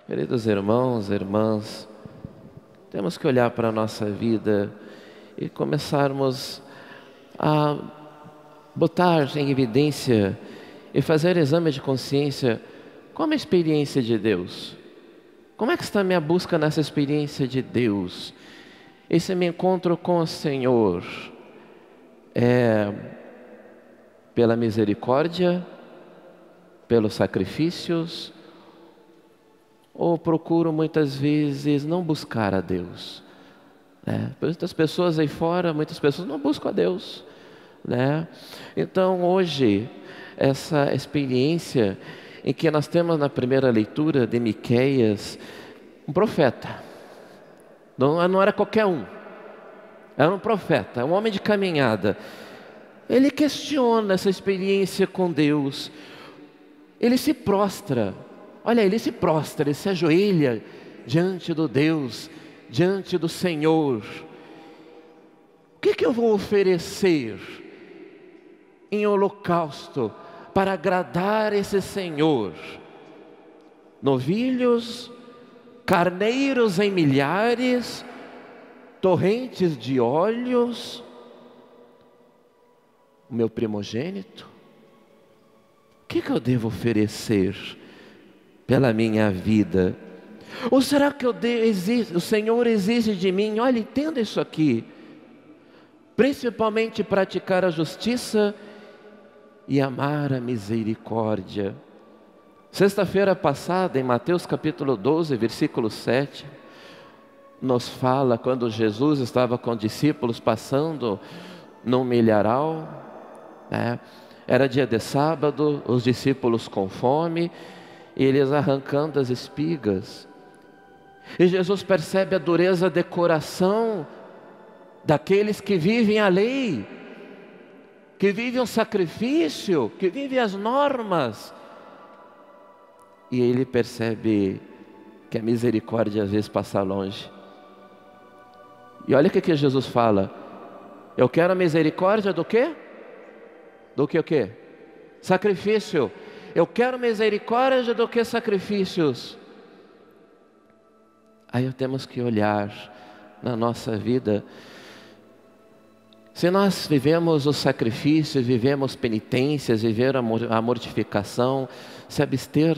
Queridos irmãos, irmãs, temos que olhar para a nossa vida e começarmos a botar em evidência e fazer exame de consciência. Como é a experiência de Deus? Como é que está a minha busca nessa experiência de Deus? Esse meu encontro com o Senhor é pela misericórdia, pelos sacrifícios, ou procuro muitas vezes não buscar a Deus, né? Muitas pessoas aí fora, muitas pessoas não buscam a Deus, né? Então hoje, essa experiência em que nós temos na primeira leitura de Miqueias, um profeta, não era qualquer um, era um profeta, um homem de caminhada. Ele questiona essa experiência com Deus, ele se prostra. Olha, ele se prostra, ele se ajoelha diante do Deus, diante do Senhor. O que eu vou oferecer em holocausto para agradar esse Senhor? Novilhos, carneiros em milhares, torrentes de óleos, o meu primogênito? O que eu devo oferecer pela minha vida? Ou será que o Senhor exige de mim, olha, entenda isso aqui, principalmente praticar a justiça e amar a misericórdia. Sexta-feira passada, em Mateus capítulo 12, versículo 7, nos fala quando Jesus estava com os discípulos passando num milharal, né? Era dia de sábado, os discípulos com fome, e eles arrancando as espigas. E Jesus percebe a dureza de coração daqueles que vivem a lei, que vivem o sacrifício, que vivem as normas. E ele percebe que a misericórdia às vezes passa longe. E olha o que Jesus fala: eu quero a misericórdia do quê? Do que o quê? Sacrifício. Eu quero misericórdia do que sacrifícios. Aí temos que olhar na nossa vida. Se nós vivemos o sacrifício, vivemos penitências, viver a mortificação, se abster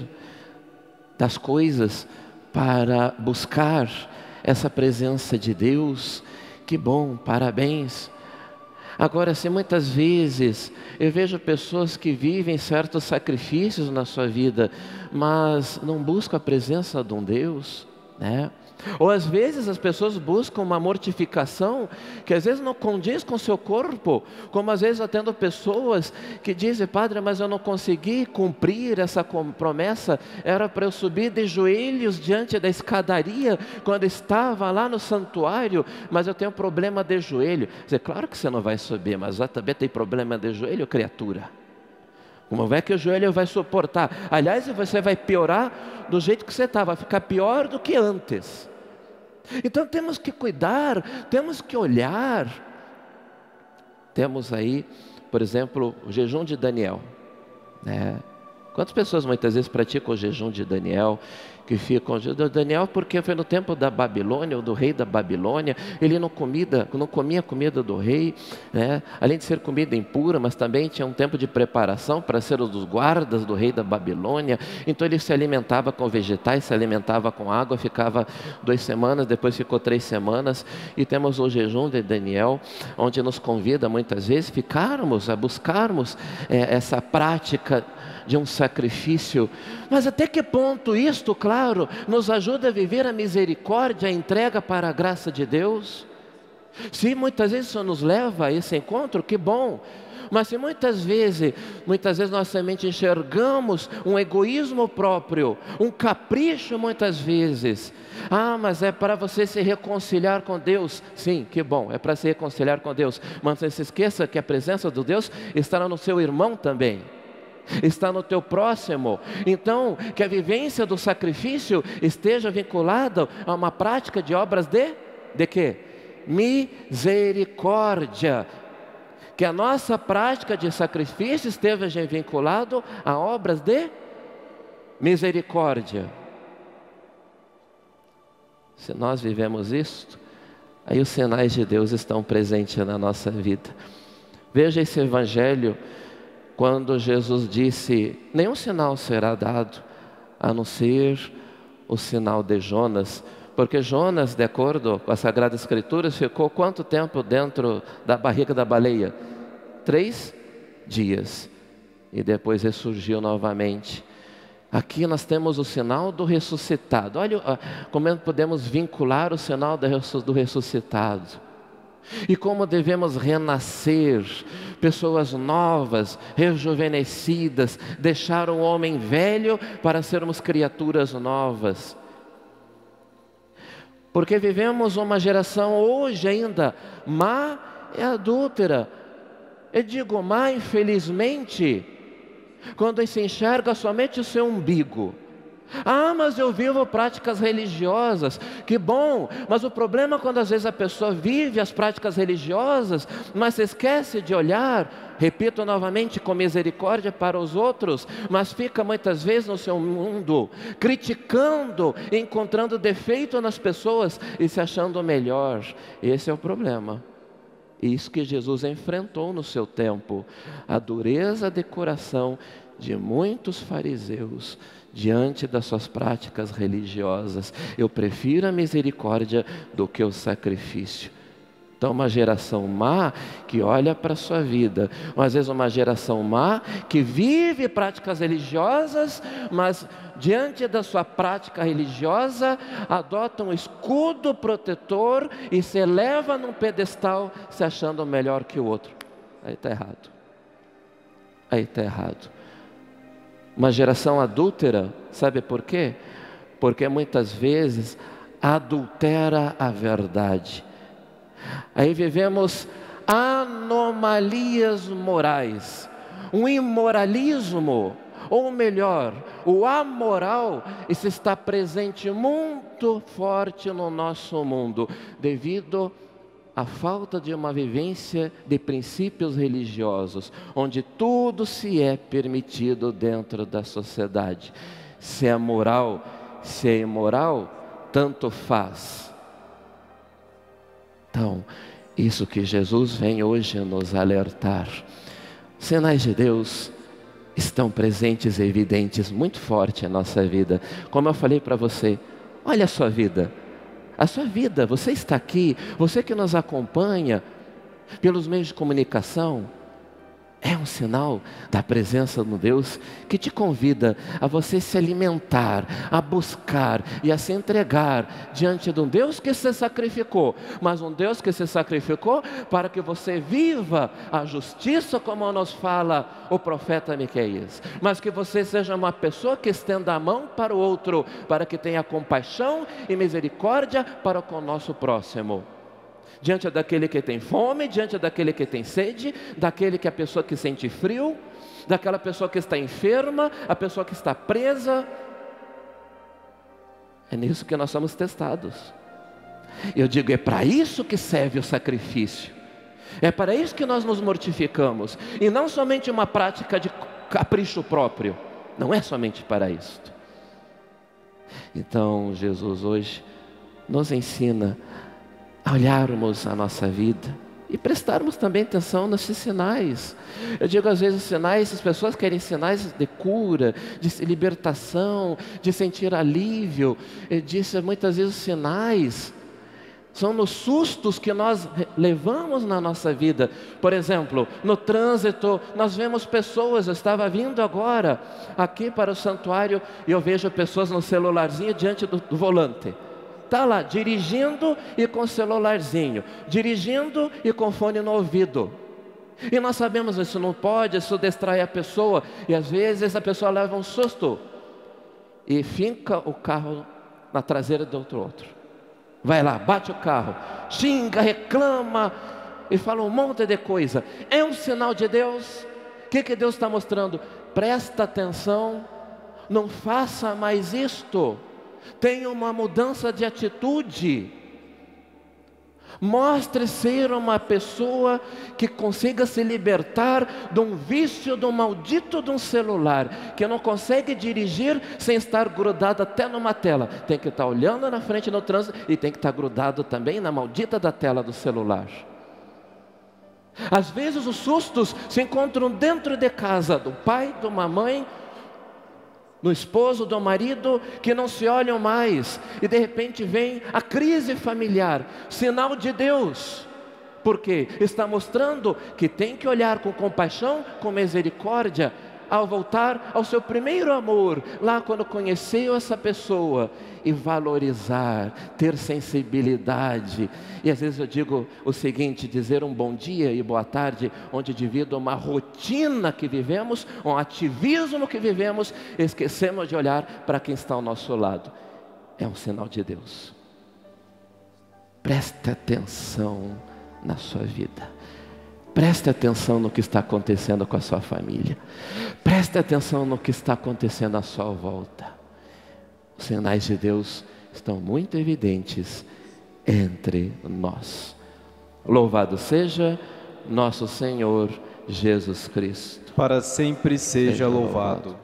das coisas para buscar essa presença de Deus, que bom, parabéns. Agora, se muitas vezes eu vejo pessoas que vivem certos sacrifícios na sua vida, mas não buscam a presença de um Deus, né? Ou às vezes as pessoas buscam uma mortificação que às vezes não condiz com o seu corpo, como às vezes eu atendo pessoas que dizem: padre, mas eu não consegui cumprir essa promessa, era para eu subir de joelhos diante da escadaria quando estava lá no santuário, mas eu tenho problema de joelho. Dizer, claro que você não vai subir, mas já também tem problema de joelho, criatura. Como é que o joelho vai suportar? Aliás, você vai piorar do jeito que você está, vai ficar pior do que antes. Então temos que cuidar, temos que olhar. Temos aí, por exemplo, o jejum de Daniel, né? Quantas pessoas muitas vezes praticam o jejum de Daniel, que ficam Daniel, porque foi no tempo da Babilônia, ou do rei da Babilônia, ele não comia a comida do rei, né? Além de ser comida impura, mas também tinha um tempo de preparação para ser um dos guardas do rei da Babilônia. Então ele se alimentava com vegetais, se alimentava com água, ficava 2 semanas, depois ficou 3 semanas. E temos o jejum de Daniel, onde nos convida muitas vezes a buscarmos essa prática de um sacrifício. Mas até que ponto isto, claro, nos ajuda a viver a misericórdia, a entrega para a graça de Deus? Se muitas vezes isso nos leva a esse encontro, que bom. Mas se muitas vezes nós somente enxergamos um egoísmo próprio, um capricho muitas vezes. Mas é para você se reconciliar com Deus. Sim, que bom, é para se reconciliar com Deus. Mas não se esqueça que a presença de Deus estará no seu irmão também, está no teu próximo. Então, que a vivência do sacrifício esteja vinculada a uma prática de obras de quê? Misericórdia. Que a nossa prática de sacrifício esteja vinculado a obras de misericórdia. Se nós vivemos isto, aí os sinais de Deus estão presentes na nossa vida. Veja esse evangelho, quando Jesus disse: nenhum sinal será dado, a não ser o sinal de Jonas. Porque Jonas, de acordo com a Sagrada Escritura, ficou quanto tempo dentro da barriga da baleia? 3 dias. E depois ressurgiu novamente. Aqui nós temos o sinal do ressuscitado. Olha como podemos vincular o sinal do ressuscitado. E como devemos renascer, pessoas novas, rejuvenescidas, deixar o homem velho para sermos criaturas novas. Porque vivemos uma geração hoje ainda má e adúltera. Eu digo má, infelizmente, quando se enxerga somente o seu umbigo. Ah, mas eu vivo práticas religiosas. Que bom, mas o problema é quando às vezes a pessoa vive as práticas religiosas, mas se esquece de olhar, repito novamente, com misericórdia para os outros, mas fica muitas vezes no seu mundo, criticando, encontrando defeito nas pessoas e se achando melhor. Esse é o problema. Isso que Jesus enfrentou no seu tempo, a dureza de coração de muitos fariseus diante das suas práticas religiosas. Eu prefiro a misericórdia do que o sacrifício. Então, uma geração má que olha para a sua vida, ou às vezes uma geração má que vive práticas religiosas, mas diante da sua prática religiosa, adota um escudo protetor e se eleva num pedestal, se achando melhor que o outro. Aí está errado. Aí está errado. Uma geração adúltera, sabe por quê? Porque muitas vezes adultera a verdade. Aí vivemos anomalias morais, um imoralismo, ou melhor, o amoral, isso está presente muito forte no nosso mundo, devido à falta de uma vivência de princípios religiosos, onde tudo se é permitido dentro da sociedade. Se é moral, se é imoral, tanto faz. Então, isso que Jesus vem hoje nos alertar. Sinais de Deus estão presentes e evidentes muito forte em nossa vida. Como eu falei para você, olha a sua vida. A sua vida, você está aqui, você que nos acompanha pelos meios de comunicação, é um sinal da presença de Deus que te convida a você se alimentar, a buscar e a se entregar diante de um Deus que se sacrificou, mas um Deus que se sacrificou para que você viva a justiça, como nos fala o profeta Miqueias, mas que você seja uma pessoa que estenda a mão para o outro, para que tenha compaixão e misericórdia para com o nosso próximo. Diante daquele que tem fome, diante daquele que tem sede, daquele que é a pessoa que sente frio, daquela pessoa que está enferma, a pessoa que está presa. É nisso que nós somos testados. Eu digo, é para isso que serve o sacrifício. É para isso que nós nos mortificamos. E não somente uma prática de capricho próprio. Não é somente para isso. Então, Jesus hoje nos ensina a olharmos a nossa vida e prestarmos também atenção nesses sinais. Eu digo às vezes sinais, as pessoas querem sinais de cura, de libertação, de sentir alívio. Eu disse muitas vezes os sinais são nos sustos que nós levamos na nossa vida. Por exemplo, no trânsito, nós vemos pessoas, eu estava vindo agora aqui para o santuário e eu vejo pessoas no celularzinho diante do volante. Está lá, dirigindo e com celularzinho, dirigindo e com fone no ouvido. E nós sabemos isso não pode, isso distrai a pessoa. E às vezes a pessoa leva um susto e finca o carro na traseira do outro. Vai lá, bate o carro, xinga, reclama e fala um monte de coisa. É um sinal de Deus? O que Deus está mostrando? Presta atenção, não faça mais isto. Tenha uma mudança de atitude. Mostre ser uma pessoa que consiga se libertar de um vício, de um maldito de um celular, que não consegue dirigir sem estar grudado até numa tela. Tem que estar olhando na frente no trânsito e tem que estar grudado também na maldita da tela do celular. Às vezes os sustos se encontram dentro de casa, do pai, de uma mãe, do esposo, do marido, que não se olham mais, e de repente vem a crise familiar, sinal de Deus, porque está mostrando que tem que olhar com compaixão, com misericórdia, ao voltar ao seu primeiro amor, lá quando conheceu essa pessoa, e valorizar, ter sensibilidade. E às vezes eu digo o seguinte, dizer um bom dia e boa tarde, onde devido a uma rotina que vivemos, um ativismo que vivemos, esquecemos de olhar para quem está ao nosso lado. É um sinal de Deus. Preste atenção na sua vida. Preste atenção no que está acontecendo com a sua família. Preste atenção no que está acontecendo à sua volta. Os sinais de Deus estão muito evidentes entre nós. Louvado seja nosso Senhor Jesus Cristo. Para sempre seja louvado.